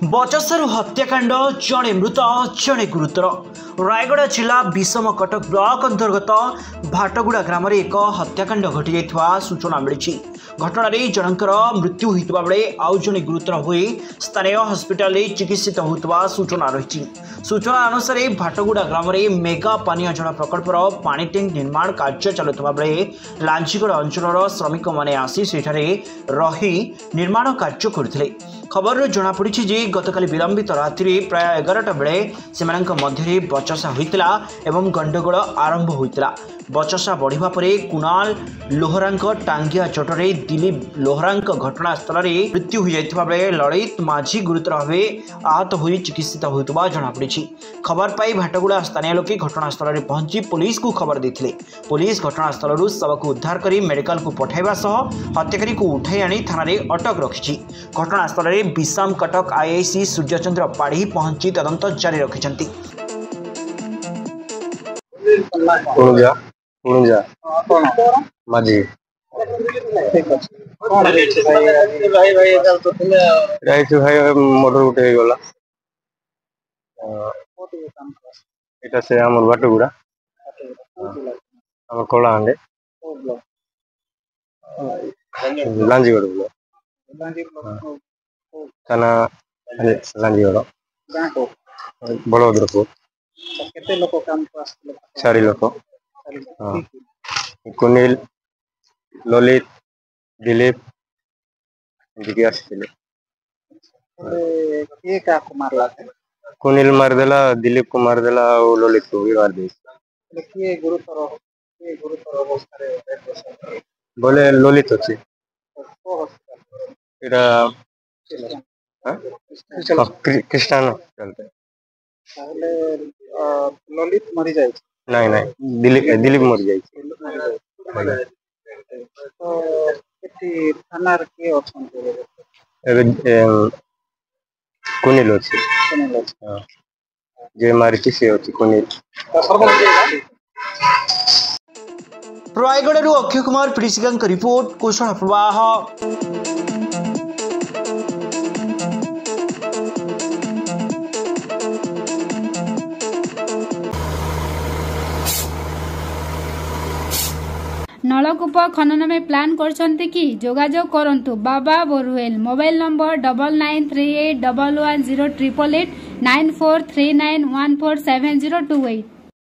बचसार हत्याकांड जड़े मृत जड़े गुरुतर। रायगढ़ जिला विषम कटक ब्लॉक अंतर्गत भाटगुड़ा ग्राम में एक हत्याकांड घटी जाइथिबा सूचना मिली। घटना जनकर मृत्यु होता बेले आउ जड़े गुरुतर होई स्थानीय हस्पिटाल चिकित्सित होता सूचना रही। सूचना अनुसार भाटगुड़ा ग्राम में मेगा पानीय जल प्रकल्पर पानी टैंक निर्माण कार्य चलुवा बेले लांचीगढ़ अंचल श्रमिक मैंने आसी सेठारे रही निर्माण कार्य करते। खबर जनापड़ी जे गतकाली विलंबित रात्रि प्राय 11टा बेले सेमानक मध्य बचसा होइतिला एवं गंडगोल आरंभ होइतिला। बचसा बढ़िबा परे कुणाल लोहरांक टांगिया चोटरे दिलीप लोहरांक घटनास्थल में मृत्यु हो जाइतिबा बेले ललित माझी गुरुतर भावे आहत होई चिकित्सित होइतबा जनापड़ी। खबर पाई भाटगुड़ा स्थानीय लोके घटनास्थल में पहुंची पुलिस को खबर देथिले। पुलिस घटनास्थल शव को उद्धार करी मेडिकल को पठाइबा सह हत्याकारी को उठाई आनी थाना अटक रखिछि। घटनास्थल में विषम कटक आईआईसी सूर्यचंद्र पाढ़ी पहुंची तदंत जारी रखिछंती। माझी भाई मोटर उठे गला এটা সে আমার বাটুগুড়া আমার কলাহান্ডে লাঞ্জিগড় ব্লক থানা লাঞ্জিগড় বড়ভদ্রপুর। केते लोक काम को आसले 4 लोक कुनिल ललित दिलीप दिखे आसले। के का को मारला कुनिल मार देला दिलीप को मार देला और ललित को भी मार दे। के गुरुतर अवस्था रे बोले ललित अछि एरा कृष्णान चलते তাহলে ললিত মরি যাইছে नहीं नहीं दिलीप मर जाए। তো এটি থানার কে অপশন করে कुनिल अछि जे मारिति से अछि कुनिल। रायगढ़ अक्षय कुमार पीड़िका रिपोर्ट कुशल प्रवाह। नलकूप खनन में प्लान करछन्ति कि जोगाजोग करंतु बाबा बोरवेल। Mobile number 9938110888 9439147028।